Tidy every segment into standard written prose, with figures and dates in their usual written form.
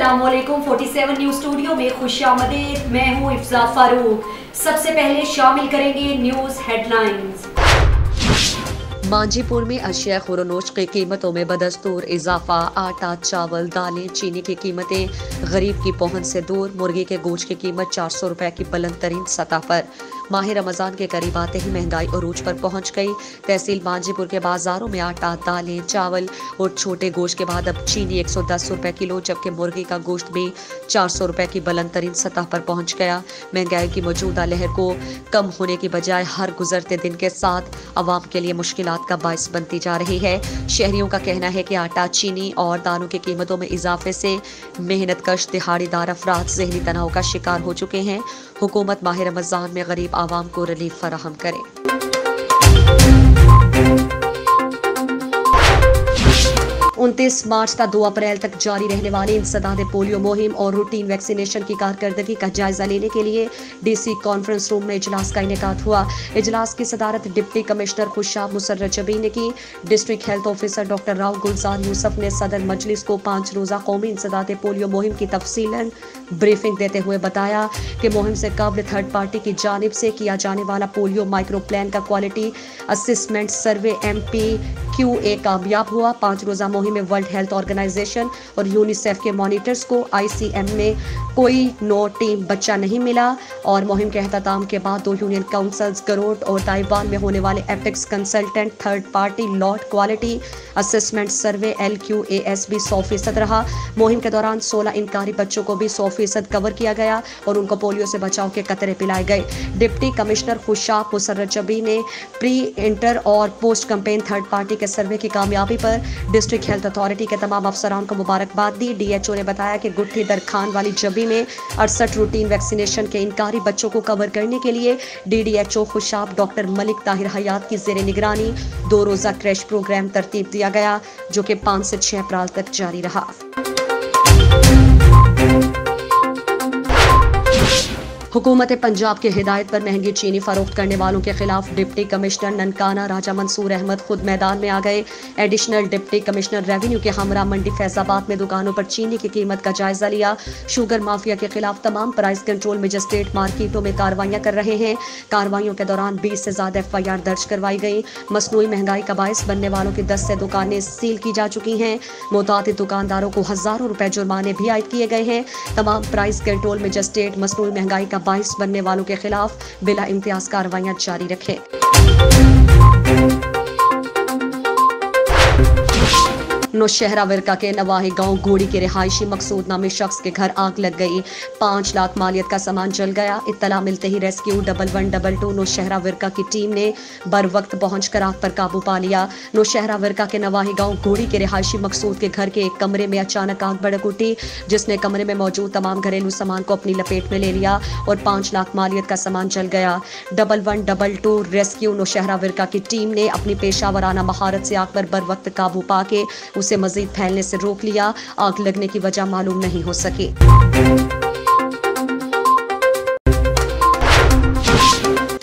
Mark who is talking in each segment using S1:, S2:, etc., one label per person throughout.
S1: अस्सलामुअलैकुम 47 news studio में खुशामदीद। मैं हूँ इफ्जा फारूक। सबसे पहले शामिल करेंगे न्यूज हेडलाइंस।
S2: मांझीपुर में अशिया खुरनोश की कीमतों में बदस्तूर इजाफा। आटा, चावल, दालें, चीनी की कीमतें गरीब की पहुंच से दूर। मुर्गी के गोश्त की कीमत 400 रुपए की बुलंद तरीन सतह पर। माह रमजान के करीब आते ही महंगाई अरूज पर पहुंच गई। तहसील मांझीपुर के बाजारों में आटा, दालें, चावल और छोटे गोश्त के बाद अब चीनी 110 रुपए किलो, जबकि मुर्गी का गोश्त भी 400 रुपए की बुलंद तरीन सतह पर पहुंच गया। महंगाई की मौजूदा लहर को कम होने की बजाय हर गुजरते दिन के साथ अवाम के लिए मुश्किलात का बायस बनती जा रही है। शहरियों का कहना है कि आटा, चीनी और दालों की कीमतों में इजाफे से मेहनतकश दिहाड़ीदार अफराद ज़हनी तनाव का शिकार हो चुके हैं। हुकूमत माह रमजान में गरीब आवाम को रिलीफ फराहम करे। 29 मार्च तक 2 अप्रैल तक जारी रहने वाली इंसदाद पोलियो मुहिम और रूटीन वैक्सीनेशन की कारकर्दगी का जायजा लेने के लिए डीसी कॉन्फ्रेंस रूम में इजलास का इनेकाद हुआ। इजलास की सदारत डिप्टी कमिश्नर खुशाब मुसर्रत जबी ने की। District health officer doctor Rao Gulzar Yusuf ने सदर मजलिस को 5 रोजा कौमी इंसदाद पोलियो मुहिम की तफसीलन ब्रीफिंग देते हुए बताया कि मुहिम से कबल थर्ड पार्टी की जानिब से किया जाने वाला पोलियो माइक्रो प्लान का क्वालिटी असेसमेंट सर्वे MPQA कामयाब हुआ। 5 रोजा मुहिम में वर्ल्ड हेल्थ ऑर्गेनाइजेशन और यूनिसेफ के मॉनिटर्स को ICM में कोई नो टीम बच्चा नहीं मिला और मुहिम के एहतमाम के बाद 2 यूनियन काउंसिल्स गरोट और ताइवान में होने वाले epics consultant third party lot quality assessment survey LQAS भी 100% रहा। मुहिम के दौरान 16 इनकारी बच्चों को भी 100% कवर किया गया और उनको पोलियो से बचाव के कतरे पिलाए गए। डिप्टी कमिश्नर खुशाब मुसर्रत जबी ने प्री, इंटर और पोस्ट कैंपेन थर्ड पार्टी के सर्वे की कामयाबी पर डिस्ट्रिक्ट हेल्थ अथॉरिटी के तमाम अफसरान को मुबारकबाद दी। DHO ने बताया कि गुट्ठी दर खान वाली जबी में 68 रूटीन वैक्सीनेशन के इनकारी बच्चों को कवर करने के लिए DDHO खुशाब डॉक्टर मलिक ताहिर हयात की जेर निगरानी 2 रोजा क्रैश प्रोग्राम तरतीब दिया गया, जो कि 5 से 6 अप्रैल तक जारी रहा। हुकूमत पंजाब की हिदायत पर महंगी चीनी फरोख्त करने वालों के खिलाफ डिप्टी कमिश्नर ननकाना राजा मंसूर अहमद खुद मैदान में आ गए। एडिशनल डिप्टी कमिश्नर रेवेन्यू के हमरा मंडी फैजाबाद में दुकानों पर चीनी की कीमत का जायजा लिया। शुगर माफिया के खिलाफ तमाम प्राइस कंट्रोल मजिस्ट्रेट मार्केटों में कार्रवाइयां कर रहे हैं। कार्रवाइयों के दौरान 20 से ज्यादा FIR दर्ज करवाई गई। मसनूई महंगाई का बायस बनने वालों की 10 से दुकानें सील की जा चुकी हैं। मुतादिद दुकानदारों को हजारों रुपए जुर्माने भी आयद किए गए हैं। तमाम प्राइस कंट्रोल मजिस्ट्रेट मसनूई महंगाई का बायस बनने वालों के खिलाफ बिला इम्तियाज कार्रवाइयां जारी रखें। नौशहरा विरका के नवाही गांव गोड़ी के रिहायशी मकसूद नामी शख्स के घर आग लग गई। 5 लाख मालियत का सामान जल गया। इत्तला मिलते ही रेस्क्यू 1122 नौशहरा विरका की टीम ने बर वक्त पहुंचकर आग पर काबू पा लिया। नौशहरा विरका के नवाही गांव गोड़ी के रिहायशी मकसूद के घर के एक कमरे में अचानक आग भड़क उठी, जिसने कमरे में मौजूद तमाम घरेलू सामान को अपनी लपेट में ले लिया और 5 लाख मालियत का सामान जल गया। 1122 रेस्क्यू नौशहरा विरका की टीम ने अपनी पेशावराना महारत से आग पर बर वक्त काबू पाके उसे मजीद फैलने से रोक लिया। आग लगने की वजह मालूम नहीं हो सकी।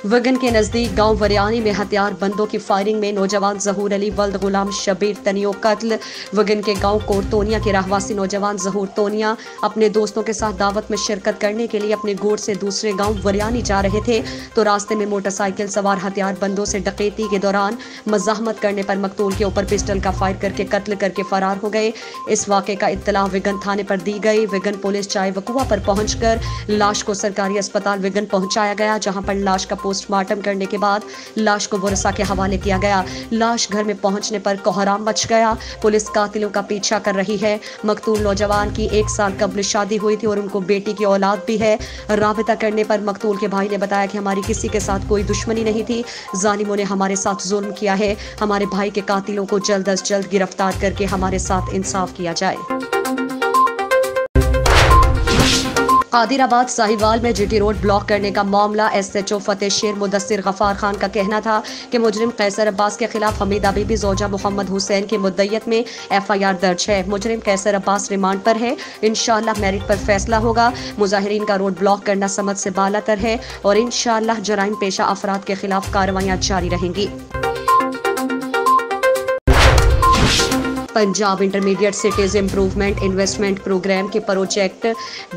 S2: वगन के नजदीक गांव वरियानी में हथियार बंदों की फायरिंग में नौजवान जहूर अली वल्द गुलाम शबीर तनियो कत्ल। वगन के गांव कोरतोनिया के रहवासी नौजवान जहूर तोनिया अपने दोस्तों के साथ दावत में शिरकत करने के लिए अपने गोड़ से दूसरे गांव वरियानी जा रहे थे तो रास्ते में मोटरसाइकिल सवार हथियार बंदों से डकैती के दौरान मज़ाहमत करने पर मकतूल के ऊपर पिस्टल का फायर करके कत्ल करके फरार हो गए। इस वाक़े का इत्तला विगन थाने पर दी गई। विगन पुलिस चाय वकुआ पर पहुंचकर लाश को सरकारी अस्पताल विगन पहुंचाया गया, जहां पर लाश का पोस्टमार्टम करने के बाद लाश को वरसा के हवाले किया गया। लाश घर में पहुंचने पर कोहराम मच गया। पुलिस कातिलों का पीछा कर रही है। मकतूल नौजवान की 1 साल कबल शादी हुई थी और उनको बेटी की औलाद भी है। राबिता करने पर मकतूल के भाई ने बताया कि हमारी किसी के साथ कोई दुश्मनी नहीं थी, जालिमों ने हमारे साथ जुल्म किया है। हमारे भाई के कातिलों को जल्द अज जल्द गिरफ्तार करके हमारे साथ इंसाफ किया जाए। कादिराबाद साहिवाल में GT रोड ब्लॉक करने का मामला SHO फतेह शेर मुदस्सिर गफार खान का कहना था कि मुजरिम कैसर अब्बास के खिलाफ हमीदा बीबी जोजा मोहम्मद हुसैन की मुद्दयत में FIR दर्ज है। मुजरिम कैसर अब्बास रिमांड पर है। इंशाअल्लाह मेरिट पर फैसला होगा। मुजाहिरीन का रोड ब्लॉक करना समझ से बालातर है और इंशाअल्लाह जराइम पेशा अफराद के खिलाफ कार्रवाइयां जारी रहेंगी। Punjab intermediate cities improvement investment program के project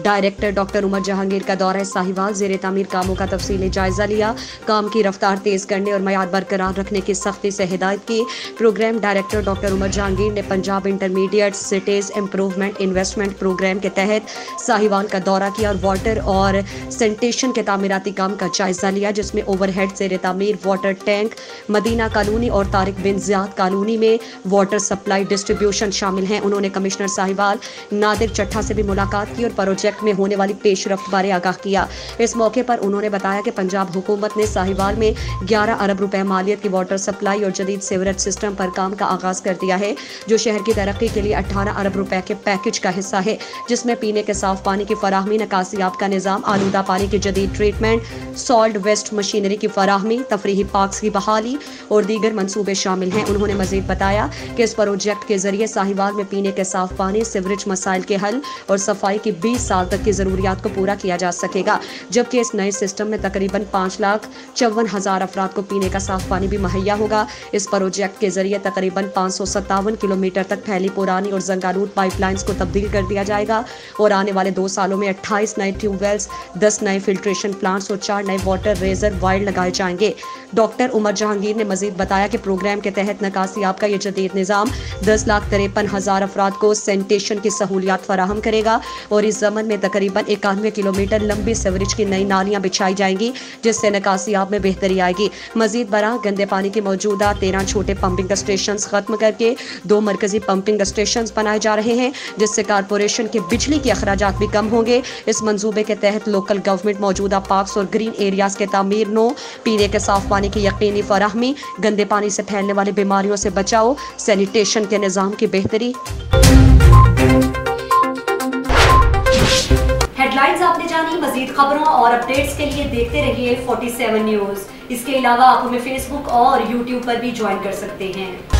S2: director doctor Umar Jahangir का दौरा साहिवाल ज़ेर तामीर कामों का तफसीली जायजा लिया। काम की रफ्तार तेज करने और मयार बरकरार रखने की सख्ती से हिदायत की। Program director doctor Umar Jahangir ने Punjab intermediate cities improvement investment program के तहत साहिवाल का दौरा किया और वाटर और सैनिटेशन के तामीराती काम का जायजा लिया, जिसमें ओवरहेड ज़ेर तामीर वाटर टैंक मदीना कॉलोनी और तारिक बिन ज़ियाद कॉलोनी में वाटर सप्लाई डिस्ट्रीब्यूशन शामिल हैं। उन्होंने कमिश्नर साहिवाल नादिर चट्ठा से भी मुलाकात की और प्रोजेक्ट में होने वाली पेशरफ्त बारे आगाह किया। इस मौके पर उन्होंने बताया कि पंजाब हुकूमत ने साहिवाल में 11 अरब रुपए मालियत की वाटर सप्लाई और जदीद सीवरेज सिस्टम पर काम का आगाज कर दिया है, जो शहर की तरक्की के लिए 18 अरब रुपए के पैकेज का हिस्सा है, जिसमें पीने के साफ पानी की फराहमी, निकासियाब का निज़ाम, आलूदा पानी की जदीद ट्रीटमेंट, सॉल्ट वेस्ट मशीनरी की फराहमी, तफरीही पार्क्स की बहाली और दीगर मंसूबे शामिल हैं। उन्होंने मजीद बताया कि इस प्रोजेक्ट के जरिए साहिवाल में पीने के साफ पानी, सीवरेज मसाइल के हल और सफाई की 20 साल तक की ज़रूरियात को पूरा किया जा सकेगा, जबकि इस नए सिस्टम में तकरीबन 5,54,000 अफराद को पीने का साफ पानी भी मुहैया होगा। इस प्रोजेक्ट के जरिए तकरीबन 557 किलोमीटर तक फैली पुरानी और जंगालूद पाइपलाइंस को तब्दील कर दिया जाएगा और आने वाले 2 सालों में 28 नए ट्यूबवेल्स, 10 नए फिल्ट्रेशन प्लांट्स और 4 नए वाटर रिजर्वायर लगाए जाएंगे। डॉक्टर उमर जहांगीर ने मजीद बताया कि प्रोग्राम के तहत निकासियाब का ये जदीद निज़ाम 10,53,000 अफराद को सैनिटेशन की सहूलियात फराहम करेगा और इस जमन में तकरीबन 91 किलोमीटर लंबी सीवरेज की नई नालियां बिछाई जाएंगी, जिससे निकासियाब में बेहतरी आएगी। मजीद बरा गंदे पानी के मौजूदा 13 छोटे पंपिंग स्टेशन खत्म करके 2 मरकजी पंपिंग स्टेशन बनाए जा रहे हैं, जिससे कारपोरेशन के बिजली के अखराजात भी कम होंगे। इस मंसूबे के तहत लोकल गवर्नमेंट मौजूदा पार्क्स और ग्रीन एरियाज के तामीर, पीने के साफ पानी की यकीनी फराहमी, गंदे पानी से फैलने वाली बीमारियों से बचाव, सैनिटेशन के निज़ाम की बेहतरी।
S1: हेडलाइंस आपने जानी। मजीद खबरों और अपडेट्स के लिए देखते रहिए 47 न्यूज़। इसके अलावा आप हमें फेसबुक और यूट्यूब पर भी ज्वाइन कर सकते हैं।